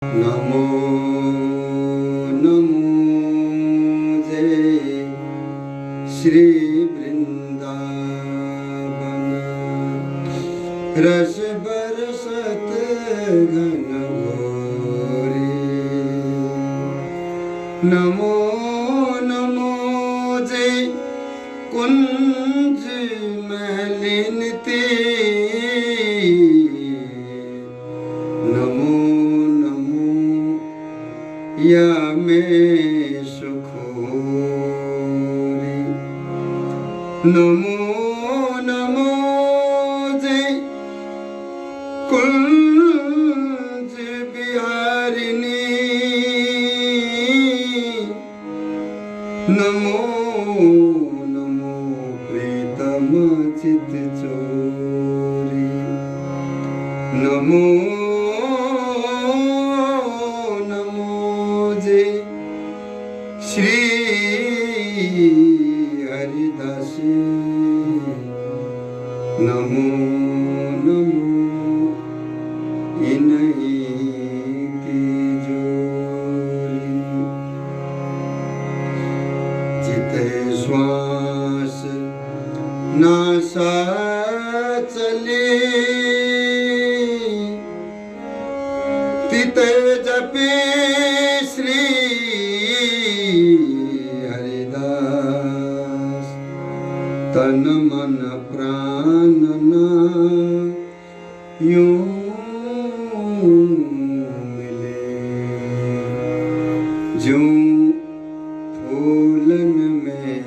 नमो नमो जय श्री वृंदावन रस बरसत घन घोरी। नमो नमो जय कुंज महलिनती। नमो या में सुखोरी। नमो नमो जय कुंज बिहारिणी। नमो नमो प्रीतम चित चोरी। नमो श्री हरिदासी। नमो नमो इन्हीं की जोरी। चिते श्वास नासा चले तिते जपे श्री हरिदास। तन मन प्राण यूं मिले ज्यों फूलन में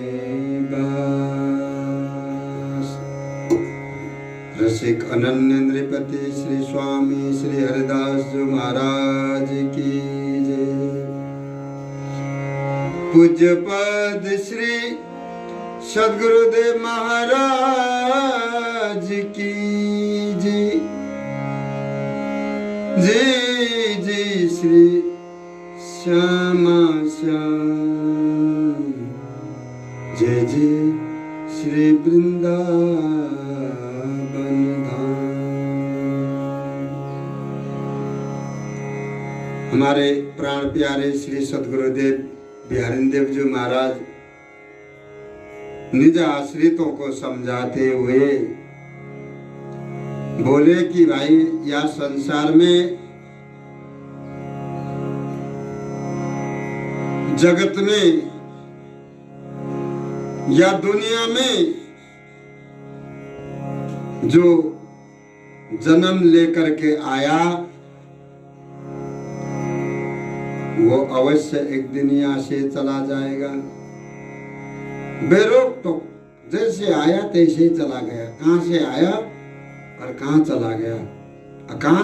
बास। रसिक अनन्य नृपति श्री स्वामी श्री हरिदास जी महाराज की जय। पूज्य पद श्री सद्गुरुदेव महाराज की जय। जय जय श्री श्यामा श्याम। जय जय श्री वृंदावन धाम। हमारे प्राण प्यारे श्री सद्गुरुदेव बिहारी देव जी महाराज निज आश्रितों को समझाते हुए बोले कि भाई यह संसार में जगत में या दुनिया में जो जन्म लेकर के आया वो अवश्य एक दिन यहाँ से चला जाएगा। बेरोक टोक जैसे आया तैसे ही चला गया। कहाँ से आया और कहाँ चला गया, कहाँ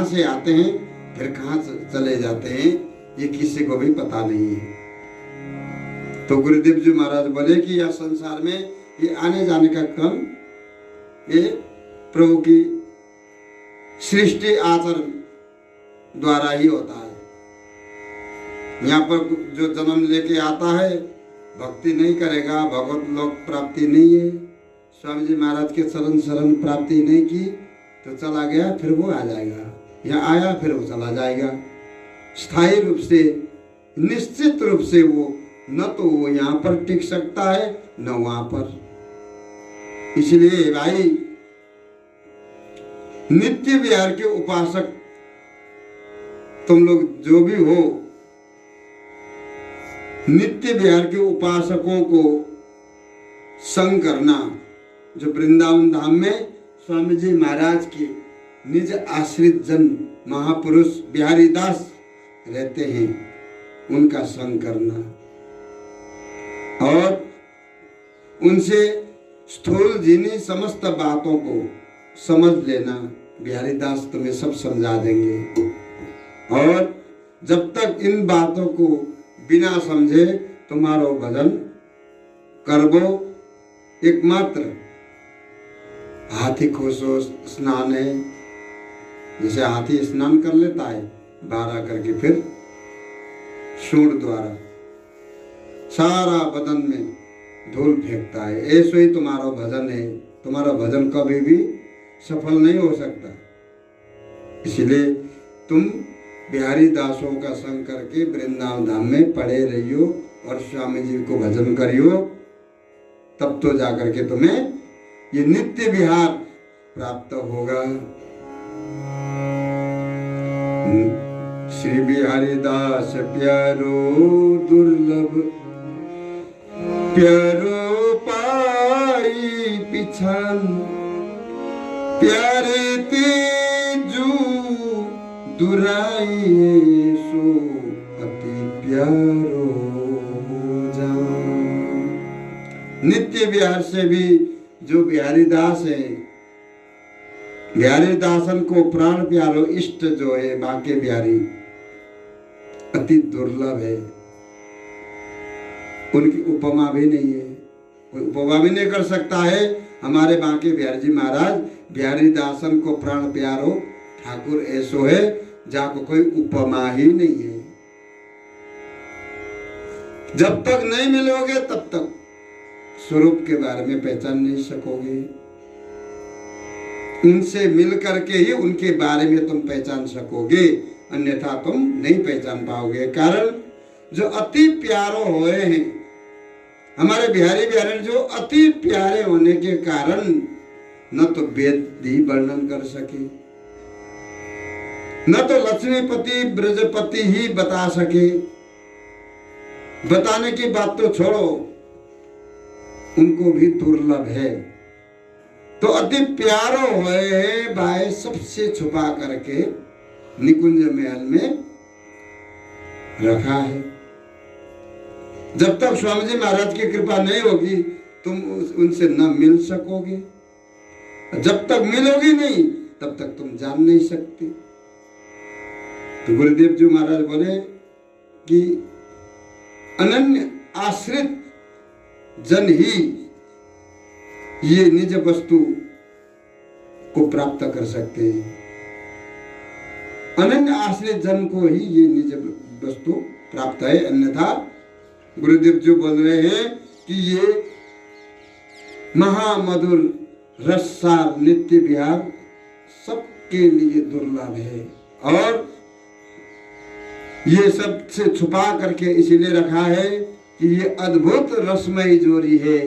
से आते हैं फिर कहाँ चले जाते हैं, ये किसी को भी पता नहीं है। तो गुरुदेव जी महाराज बोले कि यह संसार में ये आने जाने का क्रम ये प्रभु की सृष्टि आचरण द्वारा ही होता है। यहाँ पर जो जन्म लेके आता है भक्ति नहीं करेगा, भगवत लोक प्राप्ति नहीं है, स्वामी जी महाराज के चरण शरण प्राप्ति नहीं की तो चला गया, फिर वो आ जाएगा। यहाँ आया फिर वो चला जाएगा। स्थायी रूप से निश्चित रूप से वो न तो वो यहाँ पर टिक सकता है न वहां पर। इसलिए भाई नित्य विहार के उपासक तुम लोग जो भी हो, नित्य विहार के उपासकों को संग करना। जो वृंदावन धाम में स्वामी जी महाराज के निज आश्रित जन महापुरुष बिहारी दास रहते हैं उनका संग करना और उनसे स्थूल जिनी समस्त बातों को समझ लेना। बिहारी दास तुम्हें सब समझा देंगे। और जब तक इन बातों को बिना समझे तुम्हारो भजन करबो एकमात्र हाथी को सो स्नान है। जैसे हाथी स्नान कर लेता है बारह करके फिर सूंड द्वारा सारा बदन में धूल फेंकता है, ऐसे ही तुम्हारा भजन है। तुम्हारा भजन कभी भी सफल नहीं हो सकता। इसलिए तुम बिहारी दासों का संग करके वृंदावन धाम में पड़े रहियो और स्वामी जी को भजन करियो, तब तो जाकर के तुम्हें ये नित्य विहार प्राप्त होगा। श्री बिहारी दास प्यारो दुर्लभ, प्यारो पाई पिछान, प्यारे तेजू दुराई सो अति प्यारो जान। नित्य विहार से भी जो बिहारी दास है, बिहारी दासन को प्राण प्यारो इष्ट जो है बांके बिहारी, अति दुर्लभ है, उनकी उपमा भी नहीं है, कोई उपमा भी नहीं कर सकता है। हमारे बांके बिहारी जी महाराज बिहारी दासन को प्राण प्यारो ठाकुर ऐसो है जाको कोई उपमा ही नहीं है। जब तक नहीं मिलोगे तब तक स्वरूप के बारे में पहचान नहीं सकोगे। उनसे मिल करके ही उनके बारे में तुम पहचान सकोगे, अन्यथा तुम नहीं पहचान पाओगे। कारण जो अति प्यारो हुए हैं हमारे बिहारी बिहारी, जो अति प्यारे होने के कारण न तो वेद ही वर्णन कर सके, न तो लक्ष्मीपति ब्रजपति ही बता सके। बताने की बात तो छोड़ो, उनको भी दुर्लभ है। तो अति प्यारो हुए भाई सबसे छुपा करके निकुंज महल में रखा है। जब तक स्वामी जी महाराज की कृपा नहीं होगी तुम उनसे न मिल सकोगे, जब तक मिलोगी नहीं तब तक तुम जान नहीं सकते। तो गुरुदेव जी महाराज बोले कि अनन्य आश्रित जन ही ये निज वस्तु को प्राप्त कर सकते हैं। अनन्य आश्रित जन को ही ये निज वस्तु प्राप्त है, अन्यथा गुरुदेव जी बोल रहे हैं कि ये महामधुर रससार नित्य विहार सबके लिए दुर्लभ है और ये सबसे छुपा करके इसीलिए रखा है कि ये अद्भुत रसमयी जोड़ी है।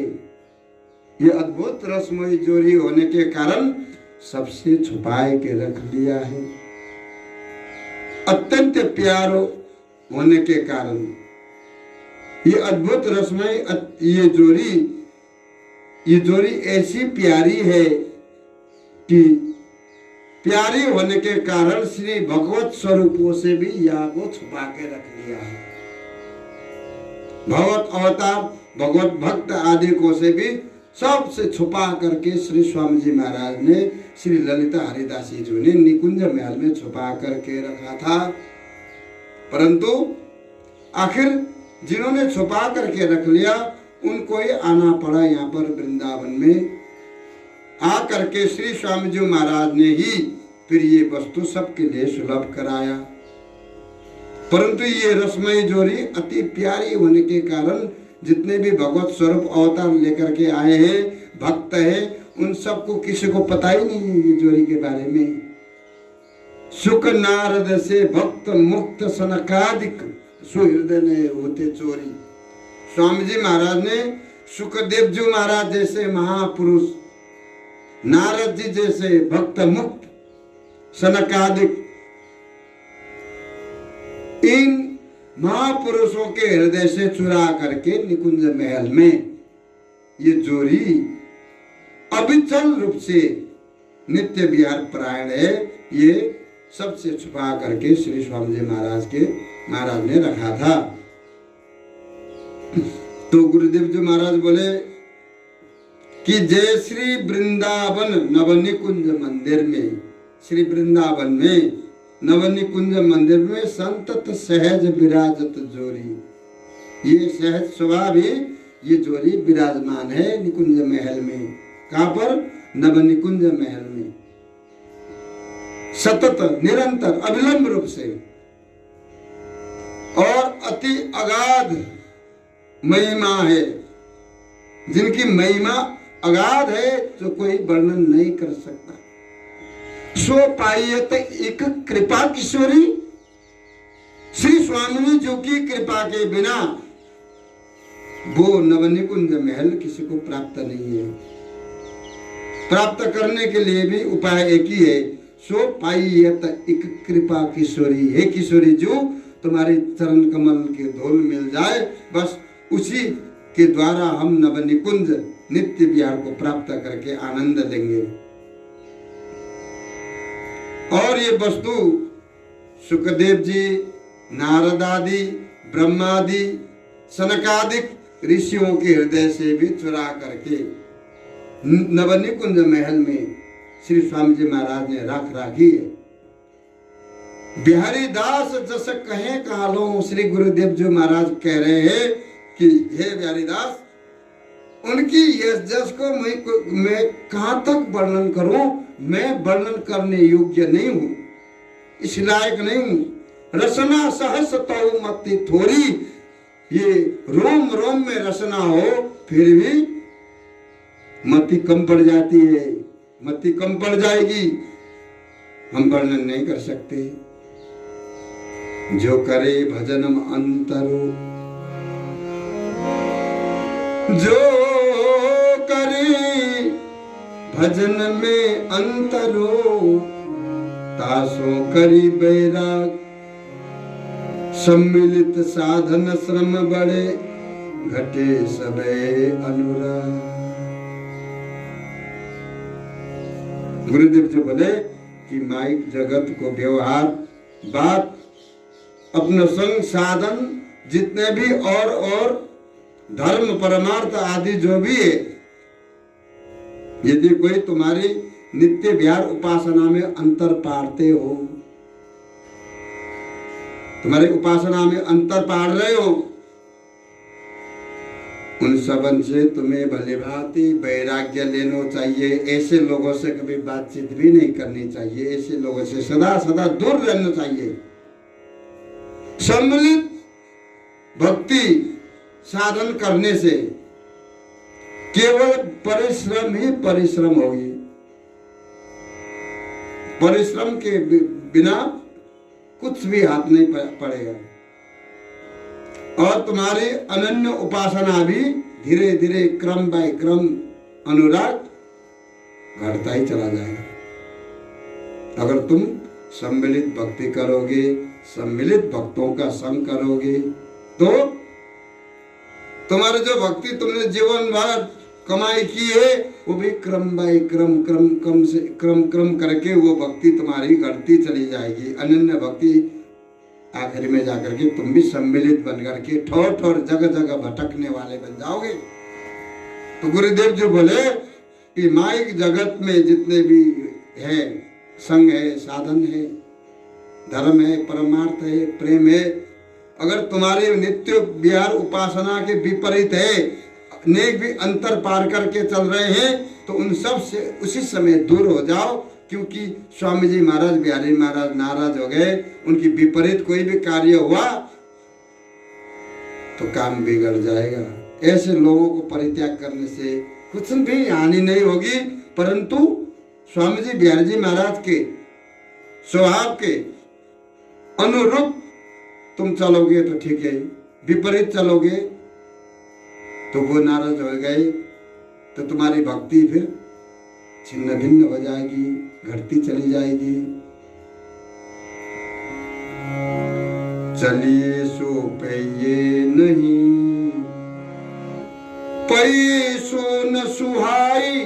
ये अद्भुत रसमयी जोड़ी होने के कारण सबसे छुपाए के रख लिया है। अत्यंत प्यारो होने के कारण ये अद्भुत रसमयी ये जोड़ी ऐसी प्यारी है कि प्यारी होने के कारण श्री भगवत स्वरूपों से भी यह को छुपा के रख लिया है। भगवत अवतार भगवत भक्त आदि को से भी सबसे छुपा करके श्री स्वामी जी महाराज ने श्री ललिता हरिदासी जी ने निकुंज महल में छुपा करके रखा था। परंतु आखिर जिन्होंने छुपा करके रख लिया उनको ही आना पड़ा यहाँ पर वृंदावन में आ करके श्री स्वामी जी महाराज ने ही फिर ये वस्तु सबके लिए सुलभ कराया। परंतु ये रसमयी जोड़ी अति प्यारी होने के कारण जितने भी भगवत स्वरूप अवतार लेकर के आए हैं भक्त है उन सबको किसी को पता ही नहीं है ये जोड़ी के बारे में। सुख नारद से भक्त मुक्त सनकादिक सुहृदय ने होते चोरी। स्वामी जी महाराज ने सुखदेव जी महाराज जैसे महापुरुष, नारद जी जैसे भक्त मुक्त सनकादिक, इन महापुरुषों के हृदय से चुरा करके निकुंज महल में ये जोड़ी अविचल रूप से नित्य विहार परायण है। ये सबसे छुपा करके श्री स्वामी जी महाराज ने रखा था। तो गुरुदेव जी महाराज बोले कि जय श्री वृंदावन नवनिकुंज मंदिर में, श्री वृंदावन में नवनिकुंज मंदिर में संतत सहज विराजत जोड़ी, ये सहज स्वभाव ही ये जोड़ी विराजमान है निकुंज महल में। कहाँ पर? नवनिकुंज महल में सतत निरंतर अविलंब रूप से और अति अगाध महिमा है, जिनकी महिमा अगाध है जो कोई वर्णन नहीं कर सकता। सो पाइयत एक कृपा किशोरी स्वामी जी की कृपा के बिना वो नवनिकुंज महल किसी को प्राप्त नहीं है। प्राप्त करने के लिए भी उपाय एक ही है, सो पाइयत एक कृपा किशोरी। हे किशोरी जो तुम्हारे चरण कमल के धूल मिल जाए, बस उसी के द्वारा हम नवनिकुंज नित्य विहार को प्राप्त करके आनंद लेंगे। और ये वस्तु सुखदेव जी, नारद आदि, ब्रह्मादि, सनकादिक ऋषियों के हृदय से भी चुरा करके नवनिकुंज महल में श्री स्वामी जी महाराज ने रख राखी है। बिहारी दास जस कहे कालो, श्री गुरुदेव जी महाराज कह रहे हैं कि हे बिहारी दास, उनकी यश जस को मैं कहां तक वर्णन करूं? मैं वर्णन करने योग्य नहीं हूं, इस लायक नहीं हूं। रसना सहस तो मति थोड़ी, ये रोम रोम में रसना हो फिर भी मति कम पड़ जाती है, मति कम पड़ जाएगी, हम वर्णन नहीं कर सकते। जो करे भजनम अंतरो, जो करे भजन में अंतरो, तासो करी बैराग, सम्मिलित साधन श्रम बड़े, घटे सबे अनुराग। गुरुदेव जी बोले कि माइक जगत को व्यवहार बात अपना संग साधन जितने भी और धर्म परमार्थ आदि जो भी है, यदि कोई तुम्हारी नित्य विहार उपासना में अंतर पाड़ते हो, तुम्हारी उपासना में अंतर पाड़ रहे हो, उन सबन से तुम्हें भली भांति वैराग्य लेना चाहिए। ऐसे लोगों से कभी बातचीत भी नहीं करनी चाहिए, ऐसे लोगों से सदा सदा दूर रहना चाहिए। सम्मिलित भक्ति साधन करने से केवल परिश्रम ही परिश्रम होगी, परिश्रम के बिना कुछ भी हाथ नहीं पड़ेगा। और तुम्हारी अनन्य उपासना भी धीरे धीरे क्रम बाय क्रम अनुराग घटता ही चला जाएगा। अगर तुम सम्मिलित भक्ति करोगे, सम्मिलित भक्तों का संग करोगे, तो तुम्हारे जो भक्ति तुमने जीवन भर कमाई की है, वो भी क्रम बाय क्रम क्रम करके वो भक्ति तुम्हारी घटती चली जाएगी। अनन्य भक्ति आखिर में जाकर के तुम भी सम्मिलित बन करके ठोर ठोर जगह जगह भटकने वाले बन जाओगे। तो गुरुदेव जी बोले कि माइक जगत में जितने भी है, संग है, साधन है, धर्म है, परमार्थ है, प्रेम है, अगर तुम्हारे नित्य विहार उपासना के विपरीत है, नेक भी अंतर पार करके चल रहे हैं, तो उन सब से उसी समय दूर हो जाओ। क्योंकि स्वामी जी महाराज, बिहारी महाराज नाराज हो गए, उनकी विपरीत कोई भी कार्य हुआ तो काम बिगड़ जाएगा। ऐसे लोगों को परित्याग करने से कुछ भी हानि नहीं होगी, परंतु स्वामी जी बिहारी जी महाराज के स्वभाव के अनुरूप तुम चलोगे तो ठीक है, विपरीत चलोगे तो वो नाराज हो गए तो तुम्हारी भक्ति फिर छिन्न भिन्न हो जाएगी, घटती चली जाएगी। चलिए सो पैये नहीं, पैये सो न सुहाई,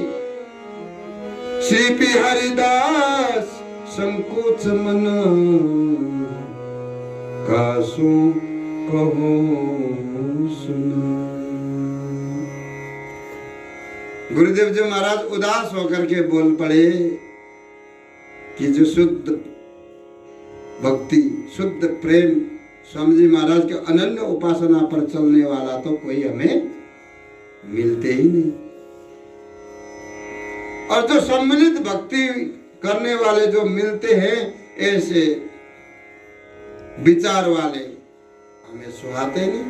श्री हरिदास संकोच मन, कासु कहो सुना। गुरुदेव जी महाराज उदास होकर के बोल पड़े कि जो शुद्ध भक्ति, शुद्ध प्रेम, स्वामी जी महाराज के अनन्य उपासना पर चलने वाला तो कोई हमें मिलते ही नहीं। और जो सम्मिलित भक्ति करने वाले जो मिलते हैं, ऐसे विचार वाले हमें सुहाते नहीं।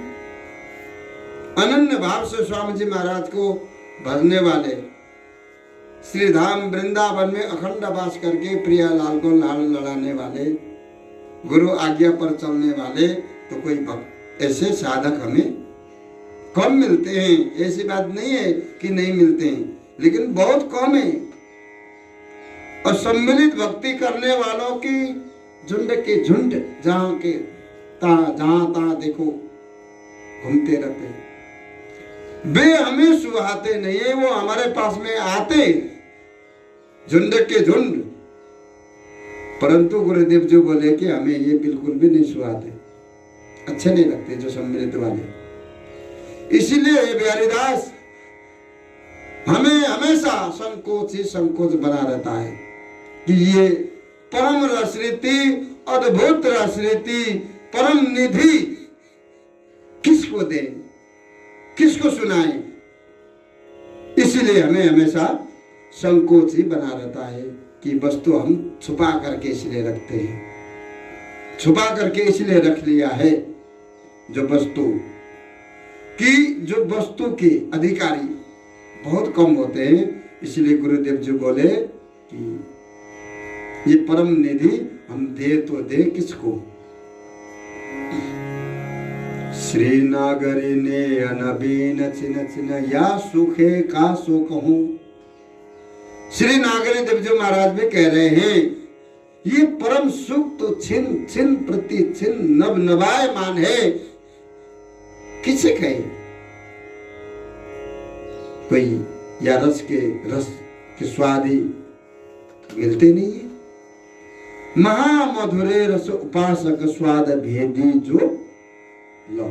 अनन्य भाव से स्वामी जी महाराज को भजने वाले, श्री धाम वृंदावन में अखंड वास करके प्रिया लाल को लाल लड़ाने वाले, गुरु आज्ञा पर चलने वाले, तो कोई ऐसे साधक हमें कम मिलते हैं, ऐसी बात नहीं है कि नहीं मिलते हैं, लेकिन बहुत कम है। और सम्मिलित भक्ति करने वालों की झुंड के झुंड जहां तहां देखो घूमते रहते हैं। वे हमें सुहाते नहीं है, वो हमारे पास में आते झुंड के झुंड, परंतु गुरुदेव जो बोले कि हमें ये बिल्कुल भी नहीं सुहाते, अच्छे नहीं लगते जो सम्मिलित वाले। इसीलिए बिहारीदास हमें हमेशा संकोच ही संकोच बना रहता है कि ये परम रसरीति, अद्भुत रसरीति, परम निधि किसको दें, किसको सुनाएं। इसलिए हमें हमेशा संकोच ही बना रहता है कि वस्तु हम छुपा करके इसलिए रखते हैं, छुपा करके इसलिए रख लिया है जो वस्तु के अधिकारी बहुत कम होते हैं। इसलिए गुरुदेव जी बोले कि ये परम निधि हम दे तो दे किसको। श्री नागरी ने अनबीन छिन छिन या सुखे का सो कहूं। श्री नागरी देवजी महाराज भी कह रहे हैं ये परम सुख तो छिन छिन प्रति छिन नव नवायमान है, किसे कहे। कोई या रस के स्वाद ही मिलते नहीं है। महामधुरे रस उपासक स्वाद भेदी जो लो,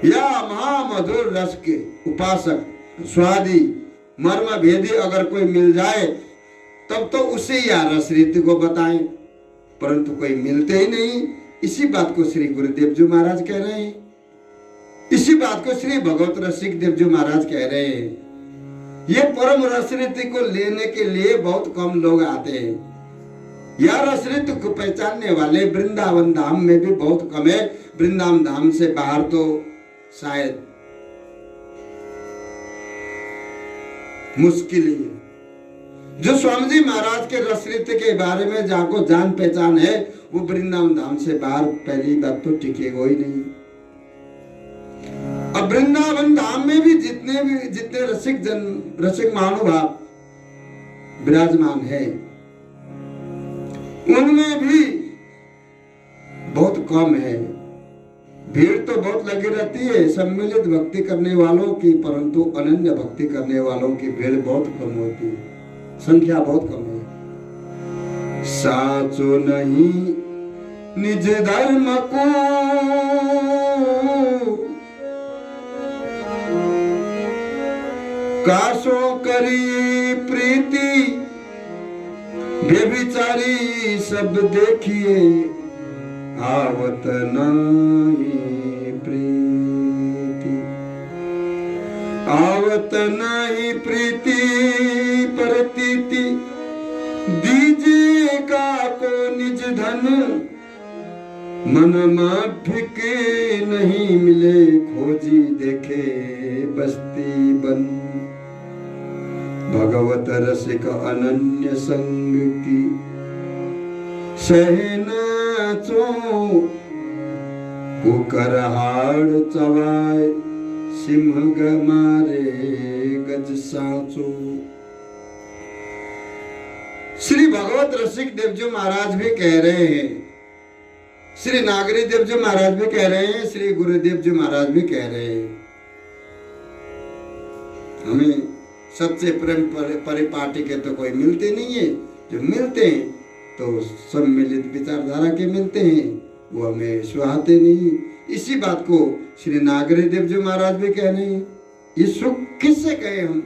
या महामधुर रस के उपासक स्वादी मर्म भेदी अगर कोई मिल जाए तब तो उसे या रस रीति को बताएं, परंतु कोई मिलते ही नहीं। इसी बात को श्री गुरुदेव जी महाराज कह रहे हैं, इसी बात को श्री भगवत रसिक देव जी महाराज कह रहे हैं। ये परम रस रीति को लेने के लिए बहुत कम लोग आते हैं। यह रस रीति को पहचानने वाले वृंदावन धाम में भी बहुत कम है। वृंदावन धाम से बाहर तो शायद मुश्किल ही है। जो स्वामी जी महाराज के रस रीति के बारे में जाको जान पहचान है वो वृंदावन धाम से बाहर पहली बात तो टिकेगा ही नहीं। अब वृंदावन धाम में भी जितने रसिक महानुभाव विराजमान है उनमें भी बहुत कम है। भीड़ तो बहुत लगी रहती है सम्मिलित भक्ति करने वालों की, परंतु अनन्य भक्ति करने वालों की भीड़ बहुत कम होती है, संख्या बहुत कम है। साचो नहीं निज धर्म को कासो करी प्रीति, बेबिचारी सब देखिए आवत नहीं प्रीति, आवत नहीं प्रीति प्रतीति, दीजिए का को निज धन, मन माफिके नहीं मिले खोजी देखे बस्ती बन। भगवत रसिक अनन्य संग की सहना चो, कुकर हाड़ चवाए सिंह मारे गज साचो। श्री भगवत रसिक देवजी महाराज भी कह रहे हैं, श्री नागरी देवजी महाराज भी कह रहे हैं, श्री गुरुदेव जी महाराज भी कह रहे हैं। हमें सच्चे प्रेम परिपाटी के तो कोई मिलते नहीं है, जो मिलते हैं तो सम्मिलित विचारधारा के मिलते हैं, वो हमें सुहाते नहीं। इसी बात को श्री नागरी देव जी महाराज भी कह रहे हैं। ये सुख किससे कहे हम,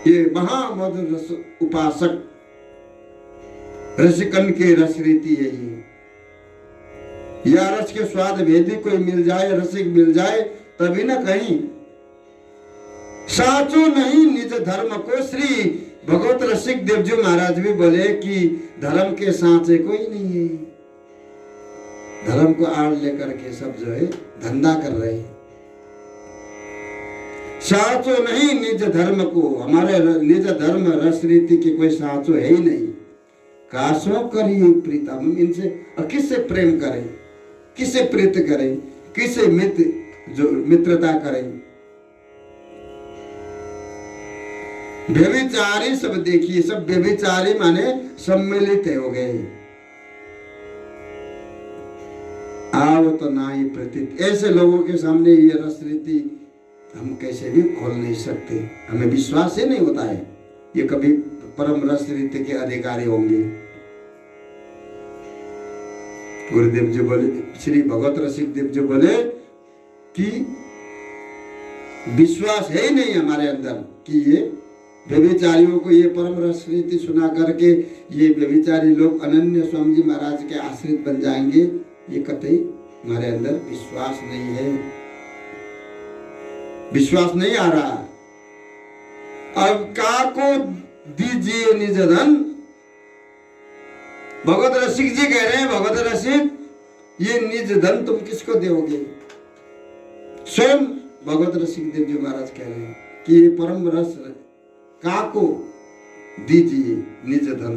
ये महामधुर रस उपासक रसिकन के रस रीति है ये। या रस के स्वाद भेदी कोई मिल जाए, रसिक मिल जाए तभी ना कहीं। साचो नहीं निज धर्म को, श्री भगवत रसिक देव जी महाराज भी बोले कि धर्म के साचे कोई नहीं है। धर्म को आड़ लेकर के सब जो है धंधा कर रहे हैं। साचो नहीं निज धर्म को, हमारे निज धर्म रस रीति की कोई साचो है ही नहीं। कासो करिए प्रीतम, इनसे और किससे प्रेम करें, किससे प्रीत करें, किससे मित्रता करें। व्यभिचारी सब देखिए, सब व्यभिचारी माने सम्मिलित हो गए। आओ तो ना ही प्रतीत, ऐसे लोगों के सामने ये रस रीति हम कैसे भी खोल नहीं सकते, हमें विश्वास ही नहीं होता है ये कभी परम रस रीति के अधिकारी होंगे। गुरुदेव जी बोले, श्री भगवत रसिक देव जी बोले कि विश्वास है ही नहीं हमारे अंदर कि ये व्यभिचारियों को ये परम रस रीति सुना करके ये व्यभिचारी लोग अनन्य स्वामी जी महाराज के आश्रित बन जाएंगे, ये कतई हमारे अंदर विश्वास नहीं है, विश्वास नहीं आ रहा। अब काको दीजिए निज धन, भगवत रसिक जी कह रहे हैं, भगवत रसिक ये निज धन तुम किसको दोगे? स्वयं भगवत रसिक देव जी महाराज कह रहे हैं कि ये परम रस काको दीजिए निज धन,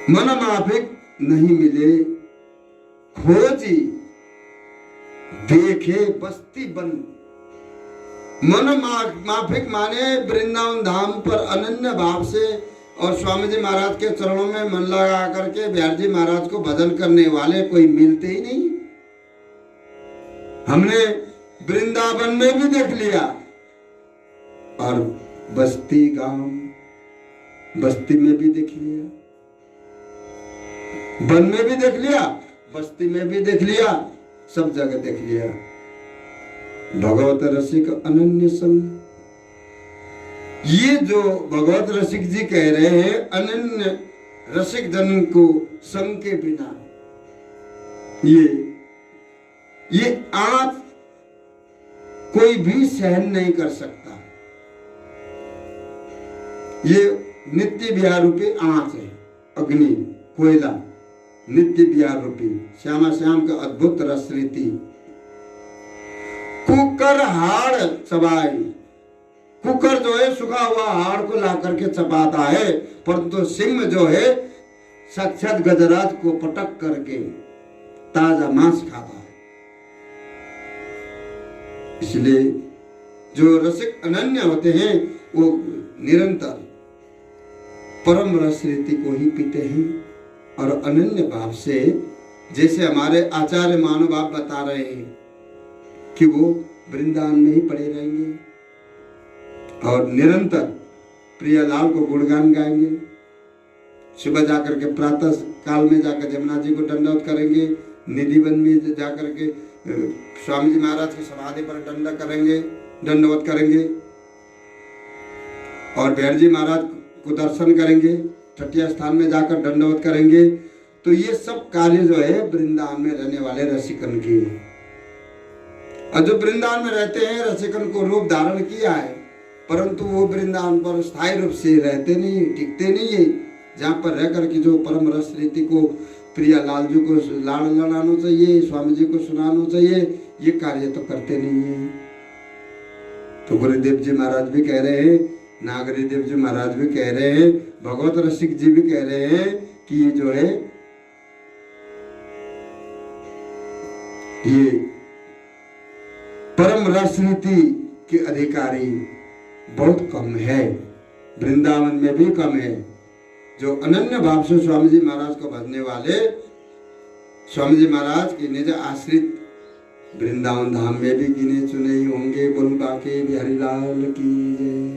मन माफिक नहीं मिले खोजी देखे बस्ती बन। मन माफिक माने वृंदावन धाम पर अनन्य भाव से और स्वामी जी महाराज के चरणों में मन लगा करके बिहार जी महाराज को भजन करने वाले कोई मिलते ही नहीं। हमने वृंदावन में भी देख लिया और बस्ती गांव बस्ती में भी देख लिया, वन में भी देख लिया, बस्ती में भी देख लिया, सब जगह देख लिया। भगवत रसिक अनन्य संग, ये जो भगवत रसिक जी कह रहे हैं अनन्य रसिक जन को संग के बिना, ये आंच कोई भी सहन नहीं कर सकता। ये नित्य विहार रूपी आंच है, अग्नि कोयला नित्य विहार रूपी श्यामा श्याम का अद्भुत रस रीति। कुकर हाड़ चबाई, कुकर जो है सूखा हुआ हाड़ को ला करके चबाता है, परंतु सिंह जो है साक्षात गजराज को पटक करके ताजा मांस खाता है। इसलिए जो रसिक अनन्य होते हैं वो निरंतर परम रस रीति को ही पीते हैं और अनन्य भाव से, जैसे हमारे आचार्य महानुभाव बता रहे हैं कि वो वृंदावन में ही पड़े रहेंगे और निरंतर प्रियलाल को गुणगान गाएंगे। सुबह जाकर के प्रातः काल में जाकर जमुना जी को दंडवत करेंगे, निधिवन में जाकर के स्वामी जी महाराज की समाधि पर दंडवत करेंगे और बिहार जी महाराज को दर्शन करेंगे, तटीय स्थान में जाकर दंडवत करेंगे। तो ये सब कार्य जो है वृंदावन में रहने वाले रसिकन की है। और जो वृंदावन में रहते हैं रसिकन को रूप धारण किया है, परंतु वो वृंदावन पर स्थायी रूप से रहते नहीं, टिकते नहीं है। जहाँ पर रह करके जो परम रस रीति को प्रिया लाल जी को लाड़ लड़ाना चाहिए, स्वामी जी को सुनाना चाहिए, ये कार्य तो करते नहीं है। तो गुरुदेव जी महाराज भी कह रहे हैं, नागरी देव जी महाराज भी कह रहे हैं, भगवत रसिक जी भी कह रहे हैं कि ये जो है ये परम रस रीति के अधिकारी बहुत कम है, वृंदावन में भी कम है। जो अनन्य भाव से स्वामी जी महाराज को भजने वाले स्वामी जी महाराज के निज आश्रित वृंदावन धाम में भी गिने चुने ही होंगे। बोल बाके बिहारी लाल की जय।